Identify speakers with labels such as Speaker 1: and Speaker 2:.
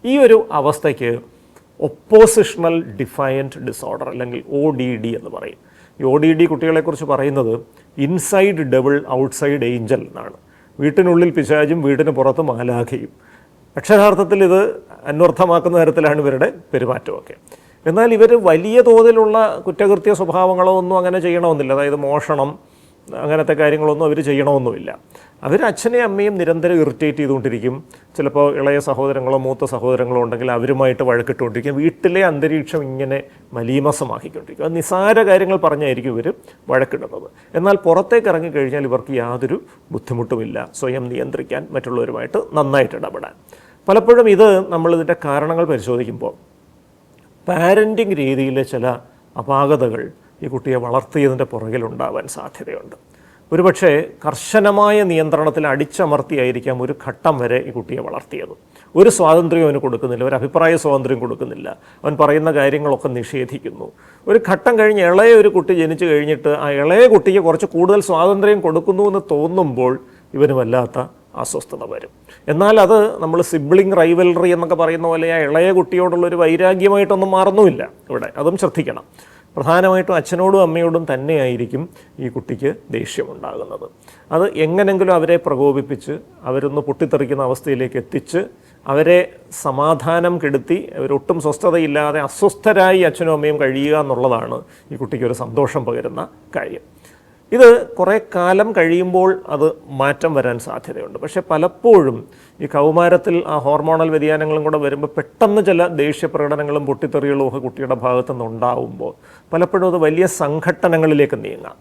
Speaker 1: ഈ ഒരു അവസ്ഥയ്ക്ക് ഒപ്പോസിഷണൽ ഡിഫയൻറ്റ് ഡിസോർഡർ അല്ലെങ്കിൽ ODD എന്ന് പറയും. ഈ ODD കുട്ടികളെക്കുറിച്ച് പറയുന്നത് ഇൻസൈഡ് ഡെവിൾ ഔട്ട്സൈഡ് ഏഞ്ചൽ എന്നാണ്. വീട്ടിനുള്ളിൽ പിശാചും വീടിന് പുറത്ത് മാലാഖയും. അക്ഷരാർത്ഥത്തിൽ ഇത് അന്വർത്ഥമാക്കുന്ന തരത്തിലാണ് ഇവരുടെ പെരുമാറ്റമൊക്കെ. എന്നാൽ ഇവർ വലിയ തോതിലുള്ള കുറ്റകൃത്യ സ്വഭാവങ്ങളോ ഒന്നും അങ്ങനെ ചെയ്യണമെന്നില്ല. അതായത് മോഷണം അങ്ങനത്തെ കാര്യങ്ങളൊന്നും അവർ ചെയ്യണമെന്നുമില്ല. അവർ അച്ഛനെയും അമ്മയും നിരന്തരം ഇറിറ്റേറ്റ് ചെയ്തുകൊണ്ടിരിക്കും. ചിലപ്പോൾ ഇളയ സഹോദരങ്ങളോ മൂത്ത സഹോദരങ്ങളോ ഉണ്ടെങ്കിൽ അവരുമായിട്ട് വഴക്കിട്ടുകൊണ്ടിരിക്കും. വീട്ടിലെ അന്തരീക്ഷം ഇങ്ങനെ മലീമസമാക്കിക്കൊണ്ടിരിക്കും. അത് നിസ്സാര കാര്യങ്ങൾ പറഞ്ഞായിരിക്കും ഇവർ വഴക്കിടുന്നത്. എന്നാൽ പുറത്തേക്ക് ഇറങ്ങിക്കഴിഞ്ഞാൽ ഇവർക്ക് യാതൊരു ബുദ്ധിമുട്ടുമില്ല സ്വയം നിയന്ത്രിക്കാൻ, മറ്റുള്ളവരുമായിട്ട് നന്നായിട്ട് ഇടപെടാൻ. പലപ്പോഴും ഇത് നമ്മളിതിൻ്റെ കാരണങ്ങൾ പരിശോധിക്കുമ്പോൾ പാരൻറ്റിങ് രീതിയിലെ ചില അപാകതകൾ ഈ കുട്ടിയെ വളർത്തിയതിൻ്റെ പുറകിലുണ്ടാവാൻ സാധ്യതയുണ്ട്. ഒരുപക്ഷെ കർശനമായ നിയന്ത്രണത്തിൽ അടിച്ചമർത്തിയായിരിക്കാം ഒരു ഘട്ടം വരെ ഈ കുട്ടിയെ വളർത്തിയത്. ഒരു സ്വാതന്ത്ര്യം അവന് കൊടുക്കുന്നില്ല, ഒരു അഭിപ്രായ സ്വാതന്ത്ര്യം കൊടുക്കുന്നില്ല, അവൻ പറയുന്ന കാര്യങ്ങളൊക്കെ നിഷേധിക്കുന്നു. ഒരു ഘട്ടം കഴിഞ്ഞ് ഇളയ ഒരു കുട്ടി ജനിച്ചു കഴിഞ്ഞിട്ട് ആ ഇളയ കുട്ടിക്ക് കുറച്ച് കൂടുതൽ സ്വാതന്ത്ര്യം കൊടുക്കുന്നു എന്ന് തോന്നുമ്പോൾ ഇവന് വല്ലാത്ത അസ്വസ്ഥത വരും. എന്നാൽ അത് നമ്മൾ സിബ്ലിംഗ് റൈവൽറി എന്നൊക്കെ പറയുന്ന പോലെ ആ ഇളയ കുട്ടിയോടുള്ളൊരു വൈരാഗ്യമായിട്ടൊന്നും മാറുന്നുമില്ല ഇവിടെ. അതും ശ്രദ്ധിക്കണം. പ്രധാനമായിട്ടും അച്ഛനോടും അമ്മയോടും തന്നെയായിരിക്കും ഈ കുട്ടിക്ക് ദേഷ്യമുണ്ടാകുന്നത്. അത് എങ്ങനെങ്കിലും അവരെ പ്രകോപിപ്പിച്ച് അവരൊന്ന് പൊട്ടിത്തെറിക്കുന്ന അവസ്ഥയിലേക്ക് എത്തിച്ച് അവരെ സമാധാനം കെടുത്തി അവരൊട്ടും സ്വസ്ഥതയില്ലാതെ അസ്വസ്ഥരായി അച്ഛനും അമ്മയും കഴിയുക എന്നുള്ളതാണ് ഈ കുട്ടിക്കൊരു സന്തോഷം പകരുന്ന കാര്യം. ഇത് കുറേ കാലം കഴിയുമ്പോൾ അത് മാറ്റം വരാൻ സാധ്യതയുണ്ട്. പക്ഷേ പലപ്പോഴും ഈ കൗമാരത്തിൽ ആ ഹോർമോണൽ വ്യതിയാനങ്ങളും കൂടെ വരുമ്പോൾ പെട്ടെന്ന് ചില ദേഷ്യപ്രകടനങ്ങളും പൊട്ടിത്തെറികളും ഒക്കെ കുട്ടിയുടെ ഭാഗത്തു നിന്നുണ്ടാവുമ്പോൾ പലപ്പോഴും അത് വലിയ സംഘട്ടനങ്ങളിലേക്ക് നീങ്ങാം.